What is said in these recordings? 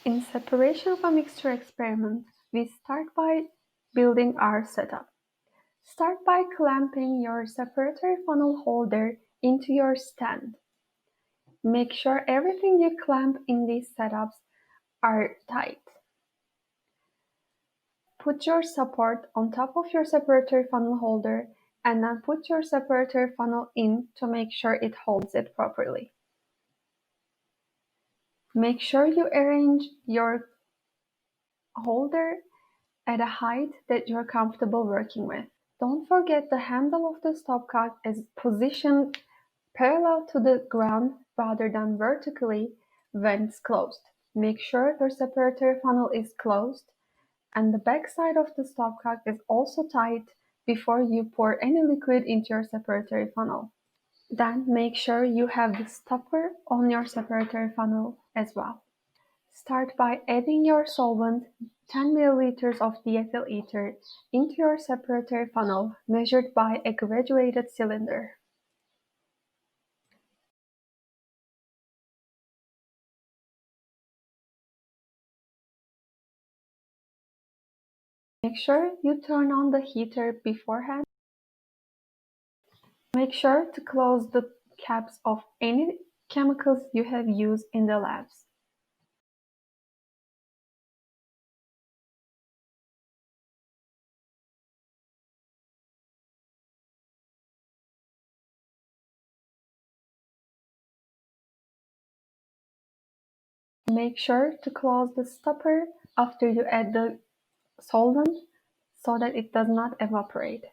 In separation of a mixture experiment, we start by building our setup. Start by clamping your separatory funnel holder into your stand. Make sure everything you clamp in these setups are tight. Put your support on top of your separatory funnel holder and then put your separatory funnel in to make sure it holds it properly. Make sure you arrange your holder at a height that you're comfortable working with. Don't forget the handle of the stopcock is positioned parallel to the ground rather than vertically when it's closed. Make sure your separatory funnel is closed and the back side of the stopcock is also tight before you pour any liquid into your separatory funnel. Then make sure you have the stopper on your separatory funnel as well. Start by adding your solvent, 10 milliliters of diethyl ether, into your separatory funnel measured by a graduated cylinder. Make sure you turn on the heater beforehand. Make sure to close the caps of any chemicals you have used in the labs. Make sure to close the stopper after you add the solvent so that it does not evaporate.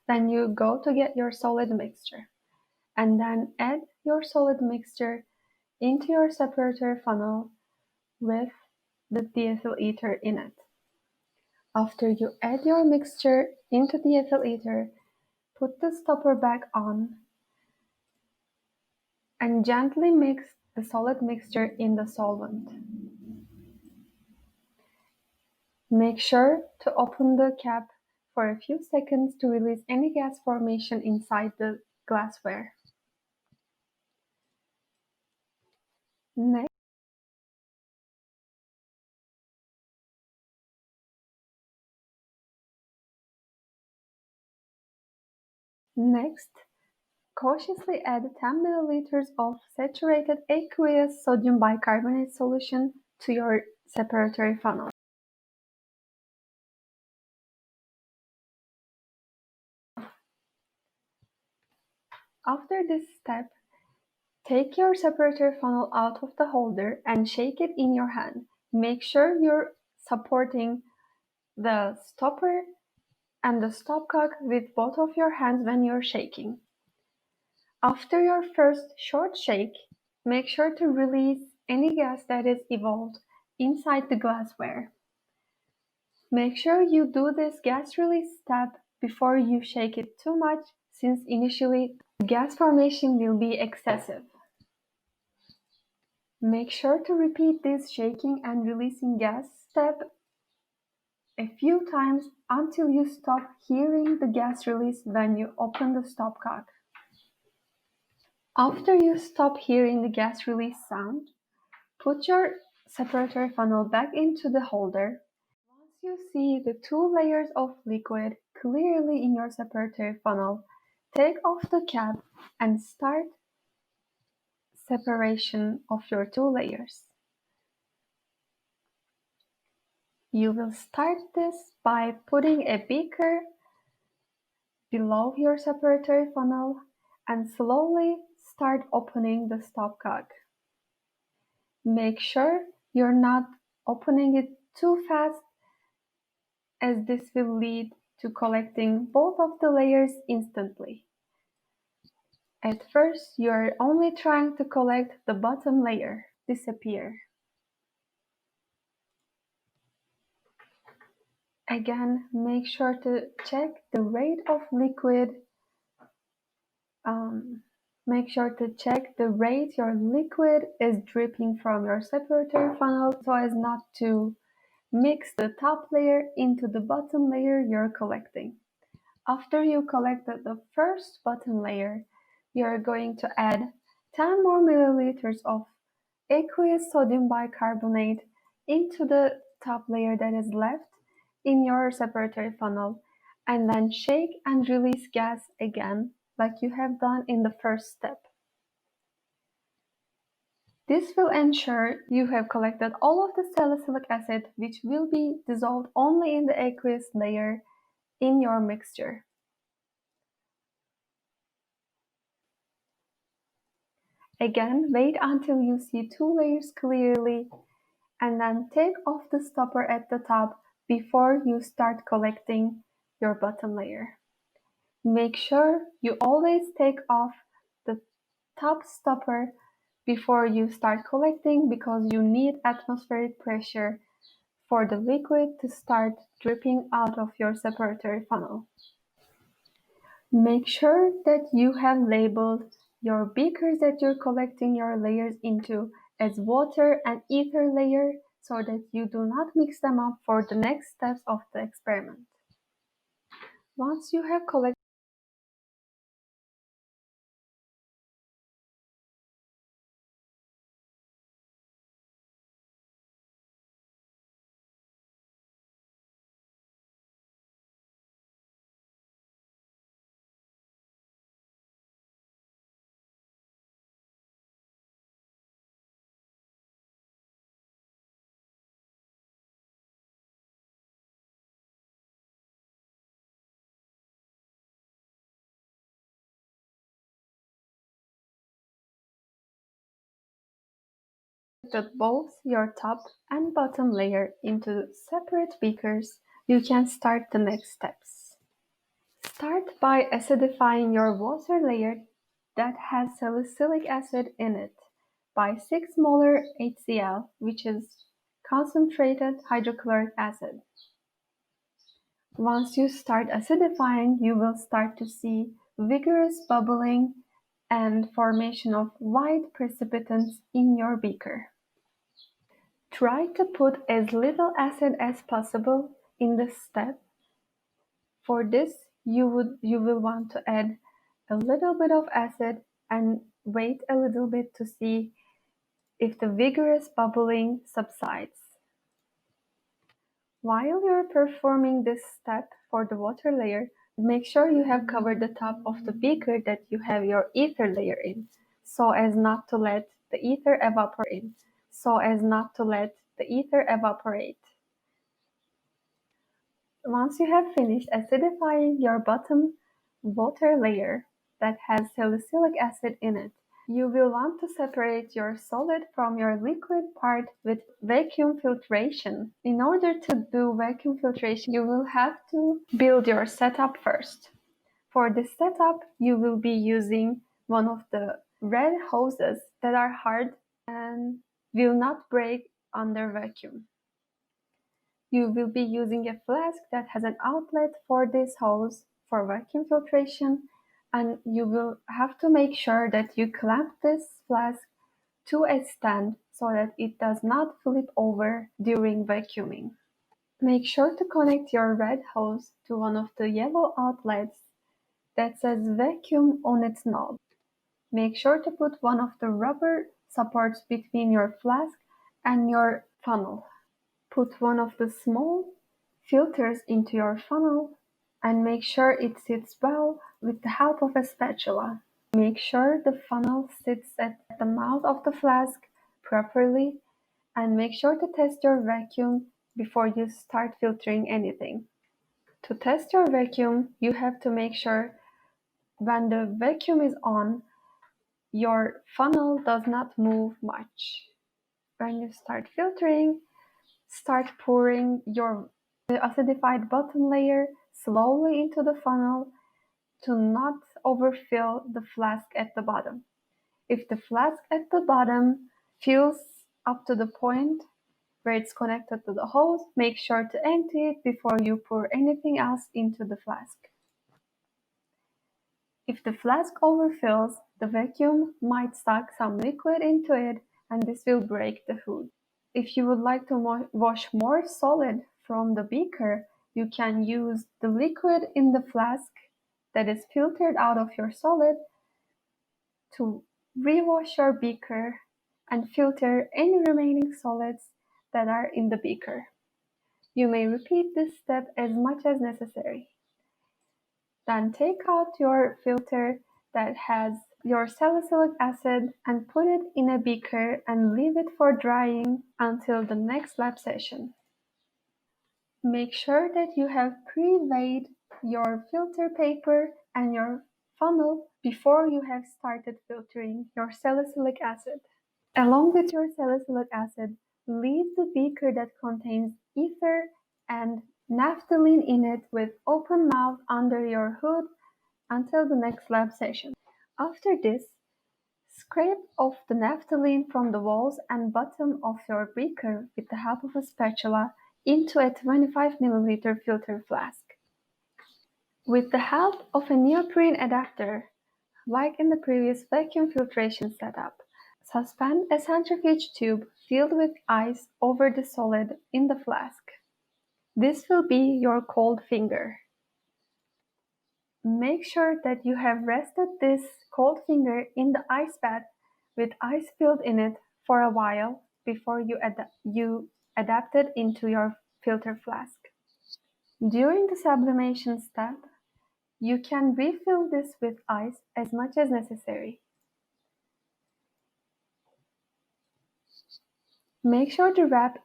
Then you go to get your solid mixture and then add your solid mixture into your separatory funnel with the diethyl ether in it. After you add your mixture into the ethyl ether, put the stopper back on and gently mix the solid mixture in the solvent. Make sure to open the cap for a few seconds to release any gas formation inside the glassware. Next, cautiously add 10 milliliters of saturated aqueous sodium bicarbonate solution to your separatory funnel. After this step, take your separatory funnel out of the holder and shake it in your hand. Make sure you're supporting the stopper and the stopcock with both of your hands when you're shaking. After your first short shake, make sure to release any gas that is evolved inside the glassware. Make sure you do this gas release step before you shake it too much, since initially gas formation will be excessive. Make sure to repeat this shaking and releasing gas step a few times until you stop hearing the gas release when you open the stopcock. After you stop hearing the gas release sound, put your separatory funnel back into the holder. Once you see the two layers of liquid clearly in your separatory funnel, take off the cap and start separation of your two layers. You will start this by putting a beaker below your separatory funnel and slowly start opening the stopcock. Make sure you're not opening it too fast, as this will lead to collecting both of the layers instantly. At first, you are only trying to collect the bottom layer, disappear. Again, make sure to check the rate of liquid. Make sure to check the rate your liquid is dripping from your separatory funnel so as not to mix the top layer into the bottom layer you're collecting. After you collected the first bottom layer, you're going to add 10 more milliliters of aqueous sodium bicarbonate into the top layer that is left in your separatory funnel, and then shake and release gas again like you have done in the first step. This will ensure you have collected all of the salicylic acid, which will be dissolved only in the aqueous layer in your mixture. Again, wait until you see 2 layers clearly, and then take off the stopper at the top before you start collecting your bottom layer. Make sure you always take off the top stopper before you start collecting, because you need atmospheric pressure for the liquid to start dripping out of your separatory funnel. Make sure that you have labeled your beakers that you're collecting your layers into as water and ether layer, so that you do not mix them up for the next steps of the experiment. Once you have collected both your top and bottom layer into separate beakers, you can start the next steps. Start by acidifying your water layer that has salicylic acid in it by 6 molar HCl, which is concentrated hydrochloric acid. Once you start acidifying, you will start to see vigorous bubbling and formation of white precipitants in your beaker. Try to put as little acid as possible in this step. For this, you will want to add a little bit of acid and wait a little bit to see if the vigorous bubbling subsides. While you're performing this step for the water layer, make sure you have covered the top of the beaker that you have your ether layer in, so as not to let the ether evaporate. Once you have finished acidifying your bottom water layer that has salicylic acid in it, you will want to separate your solid from your liquid part with vacuum filtration. In order to do vacuum filtration, you will have to build your setup first. For this setup, you will be using one of the red hoses that are hard and will not break under vacuum. You will be using a flask that has an outlet for this hose for vacuum filtration, and you will have to make sure that you clamp this flask to a stand so that it does not flip over during vacuuming. Make sure to connect your red hose to one of the yellow outlets that says vacuum on its knob. Make sure to put one of the rubber supports between your flask and your funnel. Put one of the small filters into your funnel and make sure it sits well with the help of a spatula. Make sure the funnel sits at the mouth of the flask properly, and make sure to test your vacuum before you start filtering anything. To test your vacuum, you have to make sure when the vacuum is on, your funnel does not move much. When you start filtering, start pouring your acidified bottom layer slowly into the funnel to not overfill the flask at the bottom. If the flask at the bottom fills up to the point where it's connected to the hose, make sure to empty it before you pour anything else into the flask. If the flask overfills, the vacuum might suck some liquid into it, and this will break the hood. If you would like to wash more solid from the beaker, you can use the liquid in the flask that is filtered out of your solid to rewash your beaker and filter any remaining solids that are in the beaker. You may repeat this step as much as necessary. Then take out your filter that has your salicylic acid and put it in a beaker and leave it for drying until the next lab session. Make sure that you have pre-weighed your filter paper and your funnel before you have started filtering your salicylic acid. Along with your salicylic acid, leave the beaker that contains ether and naphthalene in it with open mouth under your hood until the next lab session. After this, scrape off the naphthalene from the walls and bottom of your beaker with the help of a spatula into a 25 ml filter flask. With the help of a neoprene adapter, like in the previous vacuum filtration setup, suspend a centrifuge tube filled with ice over the solid in the flask. This will be your cold finger. Make sure that you have rested this cold finger in the ice bath with ice filled in it for a while before you adapt it into your filter flask. During the sublimation step, you can refill this with ice as much as necessary. Make sure to wrap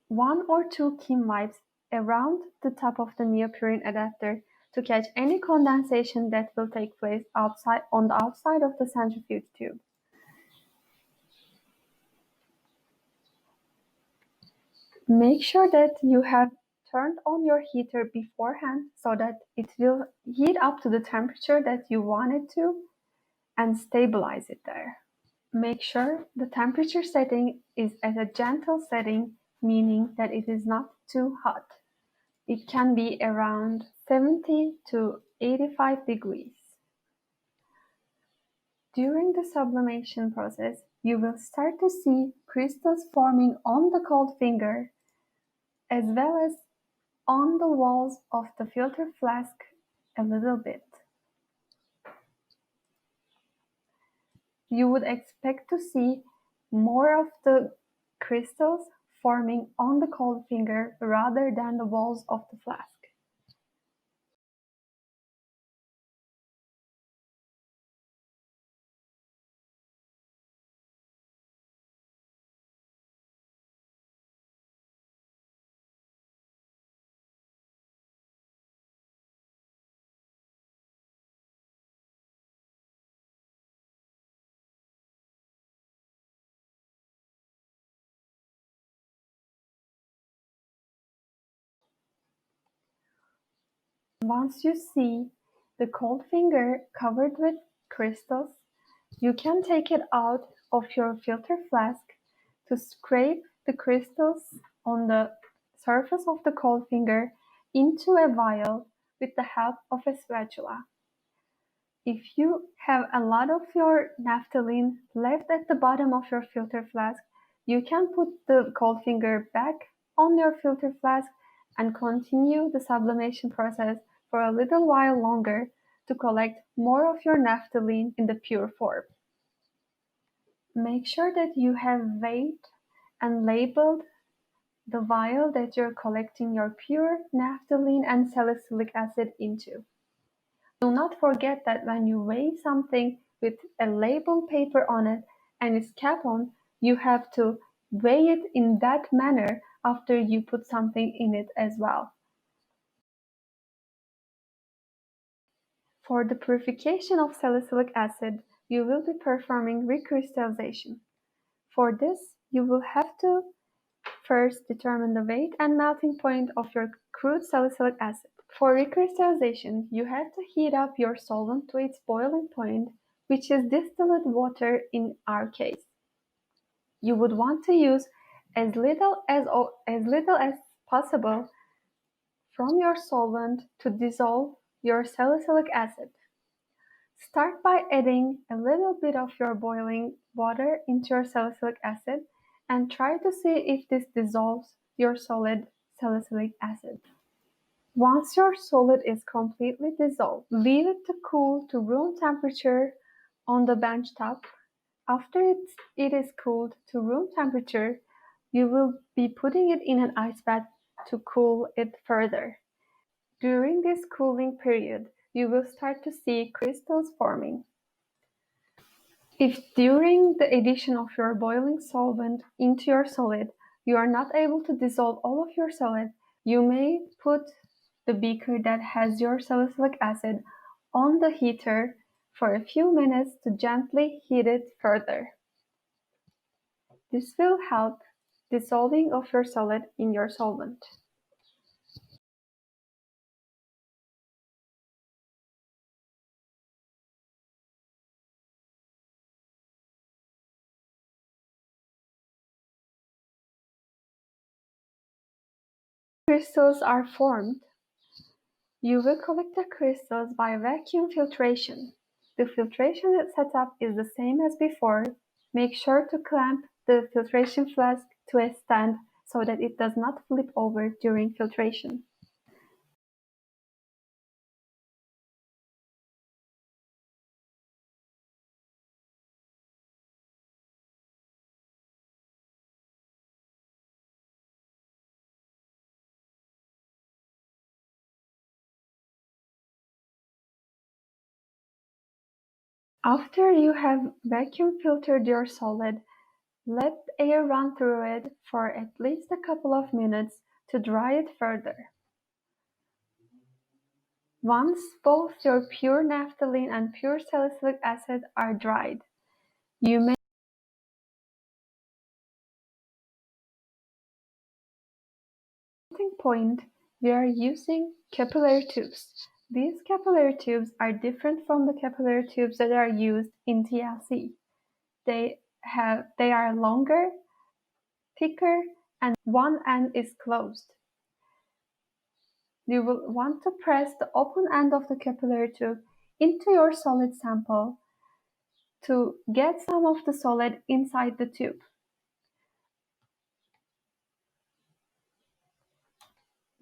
1 or 2 Kim wipes around the top of the neoprene adapter to catch any condensation that will take place on the outside of the centrifuge tube. Make sure that you have turned on your heater beforehand so that it will heat up to the temperature that you want it to and stabilize it there. Make sure the temperature setting is at a gentle setting, meaning that it is not too hot. It can be around 70 to 85 degrees. During the sublimation process, you will start to see crystals forming on the cold finger as well as on the walls of the filter flask a little bit. You would expect to see more of the crystals forming on the cold finger rather than the walls of the flask. Once you see the cold finger covered with crystals, you can take it out of your filter flask to scrape the crystals on the surface of the cold finger into a vial with the help of a spatula. If you have a lot of your naphthalene left at the bottom of your filter flask, you can put the cold finger back on your filter flask and continue the sublimation process for a little while longer to collect more of your naphthalene in the pure form. Make sure that you have weighed and labeled the vial that you're collecting your pure naphthalene and salicylic acid into. Do not forget that when you weigh something with a label paper on it and its cap on, you have to weigh it in that manner after you put something in it as well. For the purification of salicylic acid, you will be performing recrystallization. For this, you will have to first determine the weight and melting point of your crude salicylic acid. For recrystallization, you have to heat up your solvent to its boiling point, which is distilled water in our case. You would want to use as little as possible from your solvent to dissolve your salicylic acid. Start by adding a little bit of your boiling water into your salicylic acid and try to see if this dissolves your solid salicylic acid. Once your solid is completely dissolved, leave it to cool to room temperature on the bench top. After it is cooled to room temperature, you will be putting it in an ice bath to cool it further. During this cooling period, you will start to see crystals forming. If during the addition of your boiling solvent into your solid, you are not able to dissolve all of your solid, you may put the beaker that has your salicylic acid on the heater for a few minutes to gently heat it further. This will help dissolving of your solid in your solvent. Crystals are formed. You will collect the crystals by vacuum filtration. The filtration setup is the same as before. Make sure to clamp the filtration flask to a stand so that it does not flip over during filtration. After you have vacuum filtered your solid, let air run through it for at least a couple of minutes to dry it further. Once both your pure naphthalene and pure salicylic acid are dried, you may melting point, we are using capillary tubes. These capillary tubes are different from the capillary tubes that are used in TLC. They are longer, thicker, and one end is closed. You will want to press the open end of the capillary tube into your solid sample to get some of the solid inside the tube.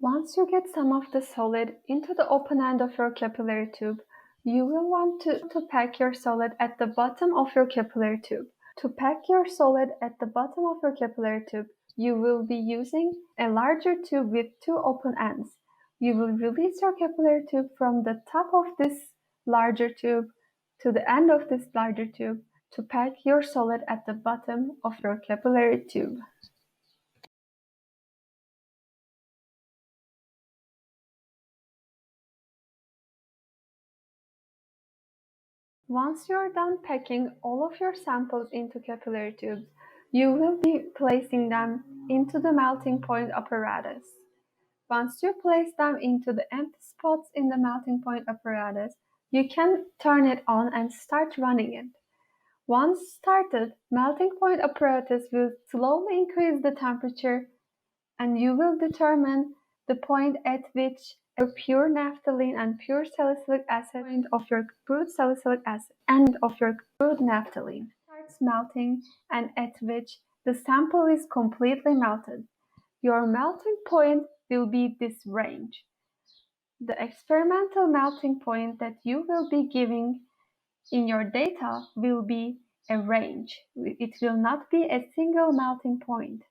Once you get some of the solid into the open end of your capillary tube, you will want to pack your solid at the bottom of your capillary tube. To pack your solid at the bottom of your capillary tube, you will be using a larger tube with two open ends. You will release your capillary tube from the top of this larger tube to the end of this larger tube to pack your solid at the bottom of your capillary tube. Once you're done packing all of your samples into capillary tubes, you will be placing them into the melting point apparatus. Once you place them into the empty spots in the melting point apparatus, you can turn it on and start running it. Once started, melting point apparatus will slowly increase the temperature and you will determine the point at which your pure naphthalene and pure salicylic acid point of your crude salicylic acid and of your crude naphthalene starts melting and at which the sample is completely melted. Your melting point will be this range. The experimental melting point that you will be giving in your data will be a range. It will not be a single melting point.